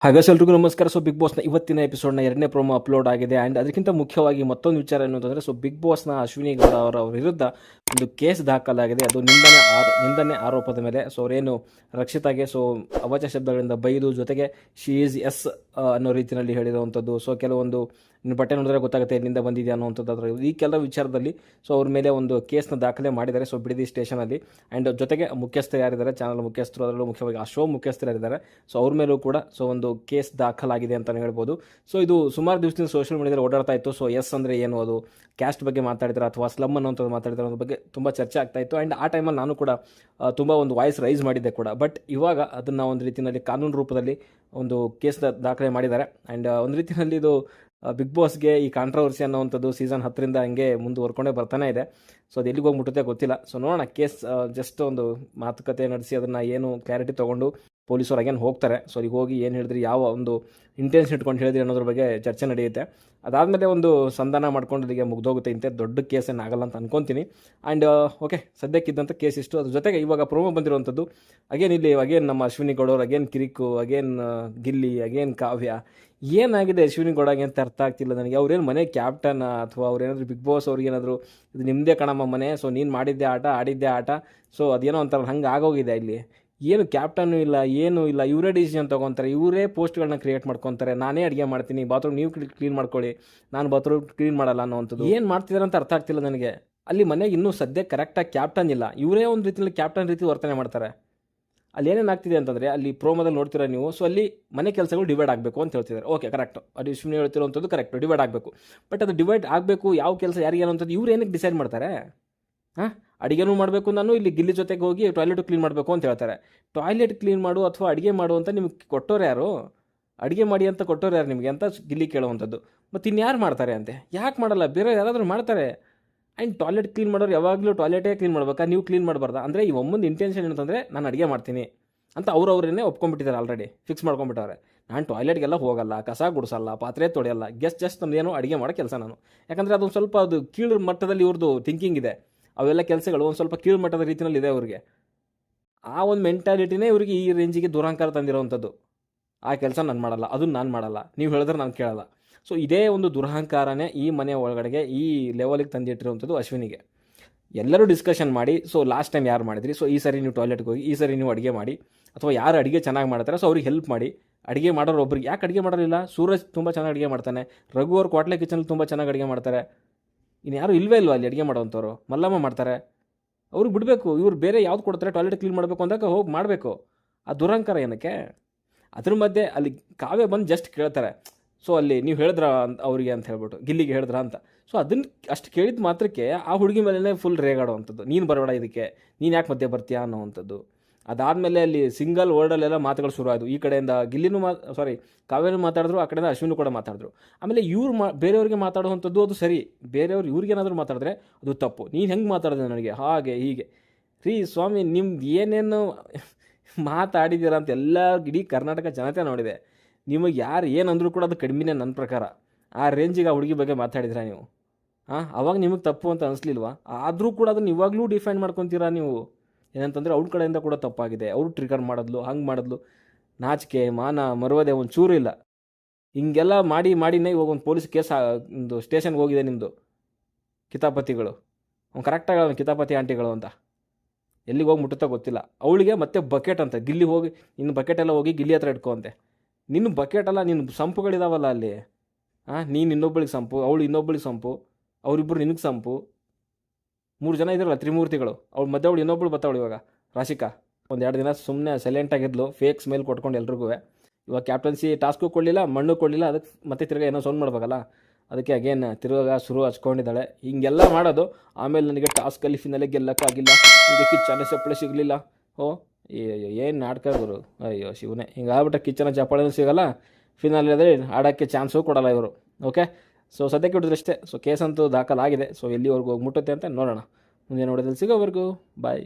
ಹಾಗೆ ಎಲ್ರಿಗೂ ನಮಸ್ಕಾರ. ಬಿಗ್ ಬಾಸ್ನ ಇವತ್ತಿನ ಎಪಿಸೋಡ್ನ ಎರಡನೇ ಪ್ರೋಮೋ ಅಪ್ಲೋಡ್ ಆಗಿದೆ. ಆ್ಯಂಡ್ ಅದಕ್ಕಿಂತ ಮುಖ್ಯವಾಗಿ ಮತ್ತೊಂದು ವಿಚಾರ ಏನು ಅಂತಂದರೆ, ಬಿಗ್ ಬಾಸ್ನ ಅಶ್ವಿನಿ ಗೌಡ ಅವರ ವಿರುದ್ಧ ಒಂದು ಕೇಸ್ ದಾಖಲಾಗಿದೆ. ಅದು ನಿಂದನೆ ಆರೋಪದ ಮೇಲೆ. ಅವರೇನು ರಕ್ಷಿತಾಗೆ ಅವಾಚ್ಯ ಶಬ್ದಗಳಿಂದ ಬೈದು, ಜೊತೆಗೆ ಶಿ ಈಸ್ ಎಸ್ ಅನ್ನೋ ರೀತಿಯಲ್ಲಿ ಹೇಳಿರುವಂಥದ್ದು. ಕೆಲವೊಂದು ಬಟ್ಟೆ ನೋಡಿದ್ರೆ ಗೊತ್ತಾಗುತ್ತೆ ಎಲ್ಲಿಂದ ಬಂದಿದೆ ಅನ್ನೋವಂಥದ್ದು. ಅದರ ಈ ಕೆಲ ವಿಚಾರದಲ್ಲಿ ಅವ್ರ ಮೇಲೆ ಒಂದು ಕೇಸ್ನ ದಾಖಲೆ ಮಾಡಿದ್ದಾರೆ ಬಿಡದಿ ಸ್ಟೇಷನಲ್ಲಿ. ಆ್ಯಂಡ್ ಜೊತೆಗೆ ಮುಖ್ಯಸ್ಥರು ಯಾರಿದ್ದಾರೆ, ಚಾನಲ್ ಮುಖ್ಯಸ್ಥರು, ಅದರಲ್ಲೂ ಮುಖ್ಯವಾಗಿ ಆ ಶೋ ಮುಖ್ಯಸ್ಥರು ಯಾರಿದ್ದಾರೆ, ಅವ್ರ ಮೇಲೂ ಕೂಡ ಒಂದು ಕೇಸ್ ದಾಖಲಾಗಿದೆ ಅಂತಲೇ ಹೇಳ್ಬೋದು. ಇದು ಸುಮಾರು ದಿವಸದಿಂದ ಸೋಷಿಯಲ್ ಮೀಡಿಯಾದಲ್ಲಿ ಓಡಾಡ್ತಾ ಇತ್ತು. ಎಸ್ ಅಂದರೆ ಏನು, ಅದು ಕ್ಯಾಸ್ಟ್ ಬಗ್ಗೆ ಮಾತಾಡಿದ್ರೆ ಅಥವಾ ಸ್ಲಮ್ ಅನ್ನೋಂಥದ್ದು ಮಾತಾಡಿದ್ರೆ ಅನ್ನೋ ಬಗ್ಗೆ ತುಂಬ ಚರ್ಚೆ ಆಗ್ತಾ ಇತ್ತು. ಆ್ಯಂಡ್ ಆ ಟೈಮಲ್ಲಿ ನಾನು ಕೂಡ ತುಂಬ ಒಂದು ವಾಯ್ಸ್ ರೈಸ್ ಮಾಡಿದ್ದೆ ಕೂಡ. ಬಟ್ ಇವಾಗ ಅದನ್ನು ಒಂದು ರೀತಿಯಲ್ಲಿ ಕಾನೂನು ರೂಪದಲ್ಲಿ ಒಂದು ಕೇಸ್ ದಾಖಲೆ ಮಾಡಿದ್ದಾರೆ. ಆ್ಯಂಡ್ ಒಂದು ರೀತಿಯಲ್ಲಿ ಇದು ಬಿಗ್ ಬಾಸ್ಗೆ ಈ ಕಾಂಟ್ರವರ್ಸಿ ಅನ್ನೋವಂಥದ್ದು ಸೀಸನ್ 10ರಿಂದ ಹಂಗೆ ಮುಂದುವರ್ಕೊಂಡೇ ಬರ್ತಾನೆ ಇದೆ. ಅದು ಎಲ್ಲಿಗೆ ಹೋಗ್ಬಿಟ್ಟುತ್ತೆ ಗೊತ್ತಿಲ್ಲ. ನೋಡೋಣ. ಕೇಸ್ ಜಸ್ಟ್ ಒಂದು ಮಾತುಕತೆ ನಡೆಸಿ ಅದನ್ನು ಏನು ಕ್ಲಾರಿಟಿ ತೊಗೊಂಡು ಪೊಲೀಸರು ಅಗೇನ್ ಹೋಗ್ತಾರೆ. ಈಗ ಹೋಗಿ ಏನು ಹೇಳಿದ್ರಿ, ಯಾವ ಒಂದು ಇಂಟೆನ್ಷನ್ ಇಟ್ಕೊಂಡು ಹೇಳಿದ್ರಿ ಅನ್ನೋದ್ರ ಬಗ್ಗೆ ಚರ್ಚೆ ನಡೆಯುತ್ತೆ. ಅದಾದಮೇಲೆ ಒಂದು ಸಂಧಾನ ಮಾಡ್ಕೊಂಡು ಅಲ್ಲಿಗೆ ಮುಗ್ದೋಗುತ್ತೆ. ಇಂಥ ದೊಡ್ಡ ಕೇಸ್ ಏನಾಗಲ್ಲ ಅಂತ ಅನ್ಕೊತೀನಿ. ಆ್ಯಂಡ್ ಓಕೆ, ಸದ್ಯಕ್ಕಿದ್ದಂಥ ಕೇಸ್ ಇಷ್ಟು. ಅದ್ರ ಜೊತೆಗೆ ಇವಾಗ ಪ್ರೋಮೋ ಬಂದಿರುವಂಥದ್ದು ಅಗೇನ್ ನಮ್ಮ ಅಶ್ವಿನಿ ಗೌಡವ್ರು ಅಗೇನ್ ಕಿರಿಕು, ಅಗೇನ್ ಗಿಲ್ಲಿ, ಅಗೇನ್ ಕಾವ್ಯ. ಏನಾಗಿದೆ ಅಶ್ವಿನಿ ಗೌಡಗೆ ಅಂತ ಅರ್ಥ ಆಗ್ತಿಲ್ಲ ನನಗೆ. ಅವ್ರೇನು ಮನೆ ಕ್ಯಾಪ್ಟನ್ ಅಥವಾ ಅವ್ರೇನಾದರೂ ಬಿಗ್ ಬಾಸ್ ಅವ್ರಿಗೇನಾದರೂ ಇದು ನಿಮ್ಮದೇ ಕಣಮ್ಮ ಮನೆ, ನೀನು ಮಾಡಿದ್ದೆ ಆಟ, ಆಡಿದ್ದೆ ಆಟ, ಅದೇನೋ ಅಂತಾರಲ್ಲ ಹಂಗೆ ಆಗೋಗಿದೆ. ಇಲ್ಲಿ ಏನು ಕ್ಯಾಪ್ಟನ್ನು ಇಲ್ಲ, ಏನೂ ಇಲ್ಲ. ಇವರೇ ಡಿಸಿಷನ್ ತೊಗೊತಾರೆ, ಇವರೇ ಪೋಸ್ಟ್ಗಳನ್ನ ಕ್ರಿಯೇಟ್ ಮಾಡ್ಕೊತಾರೆ. ನಾನೇ ಅಡುಗೆ ಮಾಡ್ತೀನಿ, ಬಾತ್ರೂಮ್ ನೀವು ಕ್ಲೀನ್ ಮಾಡ್ಕೊಳ್ಳಿ, ನಾನು ಬಾತ್ರೂಮ್ ಕ್ಲೀನ್ ಮಾಡಲ್ಲ ಅನ್ನೋವಂಥದ್ದು. ಏನು ಮಾಡ್ತಿದ್ದಾರೆ ಅಂತ ಅರ್ಥ ಆಗ್ತಿಲ್ಲ ನನಗೆ. ಅಲ್ಲಿ ಮನೆಗೆ ಇನ್ನೂ ಸದ್ಯ ಕರೆಕ್ಟಾಗಿ ಕ್ಯಾಪ್ಟನ್ ಇಲ್ಲ. ಇವರೇ ಒಂದು ರೀತಿಯಲ್ಲಿ ಕ್ಯಾಪ್ಟನ್ ರೀತಿ ವರ್ತನೆ ಮಾಡ್ತಾರೆ. ಅಲ್ಲಿ ಏನೇನಾಗ್ತಿದೆ ಅಂತಂದರೆ, ಅಲ್ಲಿ ಪ್ರೋಮೋದಲ್ಲಿ ನೋಡ್ತೀರಾ ನೀವು, ಅಲ್ಲಿ ಮನೆ ಕೆಲಸಗಳು ಡಿವೈಡ್ ಆಗಬೇಕು ಅಂತ ಹೇಳ್ತಿದ್ದಾರೆ. Okay, correct. ಅದು ಸುಮ್ಮನೆ ಹೇಳ್ತಿರೋವಂಥದ್ದು ಕರೆಕ್ಟು, ಡಿವೈಡ್ ಆಗಬೇಕು. ಬಟ್ ಅದು ಡಿವೈಡ್ ಆಗಬೇಕು, ಯಾವ ಕೆಲಸ ಯಾರಿಗೇನು ಅಂತದ್ದು ಇವ್ರು ಏನಕ್ಕೆ ಡಿಸೈಡ್ ಮಾಡ್ತಾರೆ? ಅಡುಗೆನೂ ಮಾಡಬೇಕು, ನಾನು ಇಲ್ಲಿ ಗಿಲ್ಲಿ ಜೊತೆಗೆ ಹೋಗಿ ಟಾಯ್ಲೆಟು ಕ್ಲೀನ್ ಮಾಡಬೇಕು ಅಂತ ಹೇಳ್ತಾರೆ. ಟಾಯ್ಲೆಟ್ ಕ್ಲೀನ್ ಮಾಡು ಅಥವಾ ಅಡುಗೆ ಮಾಡು ಅಂತ ನಿಮ್ಗೆ ಕೊಟ್ಟೋರು ಯಾರು? ಅಡುಗೆ ಮಾಡಿ ಅಂತ ಕೊಟ್ಟೋರು ಯಾರು ನಿಮಗೆ ಅಂತ ಗಿಲ್ಲಿ ಕೇಳುವಂಥದ್ದು. ಮತ್ತು ಇನ್ಯಾರು ಮಾಡ್ತಾರೆ ಅಂತೆ? ಯಾಕೆ ಮಾಡಲ್ಲ? ಬೇರೆ ಯಾರಾದರೂ ಮಾಡ್ತಾರೆ. ಆ್ಯಂಡ್ ಟಾಯ್ಲೆಟ್ ಕ್ಲೀನ್ ಮಾಡೋರು ಯಾವಾಗಲೂ ಟಾಯ್ಲೆಟೇ ಕ್ಲೀನ್ ಮಾಡ್ಬೇಕಾ, ನೀವು ಕ್ಲೀನ್ ಮಾಡಬಾರ್ದಾ? ಅಂದರೆ ಈ ಒಮ್ಮೊಂದು ಇಂಟೆನ್ಷನ್ ಏನಂತಂದರೆ, ನಾನು ಅಡುಗೆ ಮಾಡ್ತೀನಿ ಅಂತ ಅವರವರನ್ನೇ ಒಪ್ಕೊಂಡ್ಬಿಟ್ಟಿದ್ದಾರೆ, ಆಲ್ರೆಡಿ ಫಿಕ್ಸ್ ಮಾಡ್ಕೊಂಡ್ಬಿಟ್ಟವ್ರೆ. ನಾನು ಟಾಯ್ಲೆಟ್ಗೆಲ್ಲ ಹೋಗಲ್ಲ, ಕಸ ಗುಡಿಸಲ್ಲ, ಪಾತ್ರೆ ತೊಳೆಯಲ್ಲ, ಜಸ್ಟ್ ನಮ್ಮದೇನೋ ಅಡುಗೆ ಮಾಡೋ ಕೆಲಸ ನಾನು. ಯಾಕಂದರೆ ಅದೊಂದು ಸ್ವಲ್ಪ ಅದು ಕೀಳು ಮಟ್ಟದಲ್ಲಿ ಇವ್ರದ್ದು ಥಿಂಕಿಂಗ್ ಇದೆ. ಅವೆಲ್ಲ ಕೆಲಸಗಳು ಒಂದು ಸ್ವಲ್ಪ ಕೀಳು ಮಟ್ಟದ ರೀತಿಯಲ್ಲಿ ಇದೆ ಅವ್ರಿಗೆ. ಆ ಒಂದು ಮೆಂಟಾಲಿಟಿನೇ ಇವ್ರಿಗೆ ಈ ರೇಂಜಿಗೆ ದುರಹಂಕಾರ ತಂದಿರೋವಂಥದ್ದು. ಆ ಕೆಲಸ ನಾನು ಮಾಡಲ್ಲ, ಅದನ್ನು ನಾನು ಮಾಡಲ್ಲ, ನೀವು ಹೇಳಿದ್ರೆ ನಾನು ಕೇಳಲ್ಲ. ಇದೇ ಒಂದು ದುರಹಂಕಾರನೇ ಈ ಮನೆ ಒಳಗಡೆಗೆ ಈ ಲೆವೆಲಿಗೆ ತಂದಿಟ್ಟಿರುವಂಥದ್ದು ಅಶ್ವಿನಿಗೆ. ಎಲ್ಲರೂ ಡಿಸ್ಕಷನ್ ಮಾಡಿ, ಲಾಸ್ಟ್ ಟೈಮ್ ಯಾರು ಮಾಡಿದ್ರಿ, ಈ ಸರಿ ನೀವು ಟಾಯ್ಲೆಟ್ಗೆ ಹೋಗಿ, ಈ ಸರಿ ನೀವು ಅಡುಗೆ ಮಾಡಿ, ಅಥವಾ ಯಾರು ಅಡುಗೆ ಚೆನ್ನಾಗಿ ಮಾಡ್ತಾರೆ ಅವ್ರಿಗೆ ಹೆಲ್ಪ್ ಮಾಡಿ. ಅಡುಗೆ ಮಾಡೋರು ಒಬ್ರಿಗೆ ಯಾಕೆ ಅಡುಗೆ ಮಾಡೋರಿಲ್ಲ? ಸೂರಜ್ ತುಂಬ ಚೆನ್ನಾಗಿ ಅಡುಗೆ ಮಾಡ್ತಾನೆ, ರಘು ಅವ್ರು ಕ್ವಾಟ್ಲೆ ಕಿಚನಲ್ಲಿ ತುಂಬ ಚೆನ್ನಾಗಿ ಅಡುಗೆ ಮಾಡ್ತಾರೆ. ಇನ್ಯಾರು ಇಲ್ವೇ ಇಲ್ವಾ ಅಲ್ಲಿ ಅಡುಗೆ ಮಾಡೋವಂಥವ್ರು? ಮಲ್ಲಮ್ಮ ಮಾಡ್ತಾರೆ, ಅವ್ರಿಗೆ ಬಿಡಬೇಕು. ಇವ್ರು ಬೇರೆ ಯಾವ್ದು ಕೊಡ್ತಾರೆ, ಟಾಯ್ಲೆಟ್ ಕ್ಲೀನ್ ಮಾಡಬೇಕು ಅಂದಾಗ ಹೋಗಿ ಮಾಡಬೇಕು. ಆ ದುರಹಂಕಾರ ಏನಕ್ಕೆ? ಅದ್ರ ಮಧ್ಯೆ ಅಲ್ಲಿ ಕಾವ್ಯ ಬಂದು ಜಸ್ಟ್ ಕೇಳ್ತಾರೆ, ಅಲ್ಲಿ ನೀವು ಹೇಳಿದ್ರ ಅವರಿಗೆ ಅಂತ ಹೇಳ್ಬಿಟ್ಟು, ಗಿಲ್ಲಿಗೆ ಹೇಳಿದ್ರ ಅಂತ. ಅದನ್ನು ಅಷ್ಟು ಕೇಳಿದ ಮಾತ್ರಕ್ಕೆ ಆ ಹುಡುಗಿ ಮೇಲೇ ಫುಲ್ ರೇಗಾಡುವಂಥದ್ದು, ನೀನು ಬರಬೇಡ ಇದಕ್ಕೆ, ನೀನು ಯಾಕೆ ಮಧ್ಯೆ ಬರ್ತೀಯಾ ಅನ್ನೋವಂಥದ್ದು. ಅದಾದಮೇಲೆ ಅಲ್ಲಿ ಸಿಂಗಲ್ ವರ್ಡಲ್ಲೆಲ್ಲ ಮಾತುಗಳು ಶುರು ಆಯಿತು. ಈ ಕಡೆಯಿಂದ ಗಿಲ್ಲಿನೂ ಕಾವ್ಯನೂ ಮಾತಾಡಿದ್ರು, ಆ ಕಡೆಯಿಂದ ಅಶ್ವಿನೂ ಕೂಡ ಮಾತಾಡಿದ್ರು. ಆಮೇಲೆ ಇವ್ರು ಬೇರೆಯವ್ರಿಗೆ ಮಾತಾಡುವಂಥದ್ದು ಅದು ಸರಿ, ಬೇರೆಯವ್ರು ಇವ್ರಿಗೇನಾದರೂ ಮಾತಾಡಿದ್ರೆ ಅದು ತಪ್ಪು. ನೀನು ಹೆಂಗೆ ಮಾತಾಡಿದೆ ನನಗೆ, ಹಾಗೆ ಹೀಗೆ. ರೀ ಸ್ವಾಮಿ, ನಿಮ್ದು ಏನೇನು ಮಾತಾಡಿದ್ದೀರ ಅಂತ ಎಲ್ಲ ಇಡೀ ಕರ್ನಾಟಕ ಜನತೆ ನೋಡಿದೆ. ನಿಮಗೆ ಯಾರು ಏನಂದ್ರೂ ಕೂಡ ಅದು ಕಡಿಮೆನೇ ನನ್ನ ಪ್ರಕಾರ. ಆ ರೇಂಜಿಗೆ ಆ ಹುಡುಗಿ ಬಗ್ಗೆ ಮಾತಾಡಿದ್ರಾ ನೀವು? ಅವಾಗ ನಿಮಗೆ ತಪ್ಪು ಅಂತ ಅನಿಸ್ಲಿಲ್ವಾ? ಆದರೂ ಕೂಡ ಅದನ್ನು ಇವಾಗಲೂ ಡಿಫೈನ್ ಮಾಡ್ಕೊತೀರಾ ನೀವು. ಏನಂತಂದರೆ ಅವ್ರ ಕಡೆಯಿಂದ ಕೂಡ ತಪ್ಪಾಗಿದೆ, ಅವರು ಟ್ರಿಗರ್ ಮಾಡಿದ್ಲು, ಹಂಗೆ ಮಾಡಿದ್ಲು. ನಾಚಿಕೆ ಮಾನ ಮರ್ಯಾದೆ ಒಂದು ಚೂರು ಇಲ್ಲ. ಹಿಂಗೆಲ್ಲ ಮಾಡಿನೇ ಇವಾಗ ಒಂದು ಪೊಲೀಸ್ ಕೇಸ್ ಒಂದು ಸ್ಟೇಷನ್ಗೆ ಹೋಗಿದೆ ನಿಮ್ಮದು. ಕಿತಾಪತಿಗಳು ಅವ್ನು ಕರೆಕ್ಟಾಗಿ ಅವನು ಕಿತಾಪತಿ ಆಂಟಿಗಳು ಅಂತ. ಎಲ್ಲಿಗೆ ಹೋಗಿ ಮುಟ್ಟುತ್ತಾ ಗೊತ್ತಿಲ್ಲ. ಅವಳಿಗೆ ಮತ್ತೆ ಬಕೆಟ್ ಅಂತ, ಗಿಲ್ಲಿ ಹೋಗಿ ನಿನ್ನ ಬಕೆಟೆಲ್ಲ ಹೋಗಿ ಗಿಲ್ಲಿ ಹತ್ರ ಇಟ್ಕೊ ಅಂತೆ. ನಿನ್ನ ಬಕೆಟಲ್ಲ, ನಿನ್ನ ಸಂಪುಗಳಿದಾವಲ್ಲ ಅಲ್ಲಿ. ನೀನು ಇನ್ನೊಬ್ಬಳಿಗೆ ಸಂಪು, ಅವಳು ಇನ್ನೊಬ್ಬಳಿಗೆ ಸಂಪು, ಅವರಿಬ್ಬರು ನಿನಗೆ ಸಂಪು. 3 ಜನ ಇದ್ರಲ್ಲ ತ್ರಿಮೂರ್ತಿಗಳು. ಅವಳು ಮಧ್ಯೆ ಅವಳು ಇನ್ನೊಬ್ಬಳು ಬರ್ತಾವಳು ಇವಾಗ, ರಾಶಿಕಾ. 1-2 ದಿನ ಸುಮ್ಮನೆ ಸೈಲೆಂಟಾಗಿದ್ಲು, ಫೇಕ್ ಸ್ಮೇಲ್ ಕೊಟ್ಕೊಂಡು ಎಲ್ರಿಗೂ. ಇವಾಗ ಕ್ಯಾಪ್ಟನ್ಸಿ ಟಾಸ್ಕು ಕೊಡಲಿಲ್ಲ, ಮಣ್ಣು ಕೊಡಲಿಲ್ಲ, ಅದಕ್ಕೆ ಮತ್ತೆ ತಿರ್ಗಾ ಏನೋ ಸೌಂಡ್ ಮಾಡ್ಬೇಕಲ್ಲ, ಅದಕ್ಕೆ ಅಗೇನ್ ತಿರುವಾಗ ಶುರು ಹಚ್ಕೊಂಡಿದ್ದಾಳೆ. ಹಿಂಗೆಲ್ಲ ಮಾಡೋದು. ಆಮೇಲೆ ನನಗೆ ಟಾಸ್ಕಲ್ಲಿ ಫಿನಾಲೆ ಗೆಲ್ಲಕ್ಕಾಗಿಲ್ಲ, ಹಿಂಗೆ ಕಿಚ್ಚನ ಚಪ್ಪಳೆ ಸಿಗಲಿಲ್ಲ. ಏನು ನಾಟಕ ಗುರು, ಅಯ್ಯೋ ಶಿವನೇ. ಹಿಂಗೆ ಆಗ್ಬಿಟ್ರೆ ಕಿಚ್ಚನ ಚಪ್ಪಾಳೆನೂ ಸಿಗೋಲ್ಲ, ಫಿನಾಲೆದಲ್ಲಿ ಆಡೋಕ್ಕೆ ಚಾನ್ಸು ಕೊಡಲ್ಲ ಇವರು. ಓಕೆ, ಸದ್ಯಕ್ಕೆ ಹಿಡಿದ್ರಷ್ಟೇ. ಕೇಸ್ ಅಂತೂ ದಾಖಲಾಗಿದೆ. ಎಲ್ಲಿವರೆಗೂ ಹೋಗಿ ಮುಟ್ಟುತ್ತೆ ಅಂತ ನೋಡೋಣ. ಮುಂದೆ ನೋಡೋದ್ರಲ್ಲಿ ಸಿಗೋವರೆಗೂ ಬಾಯ್.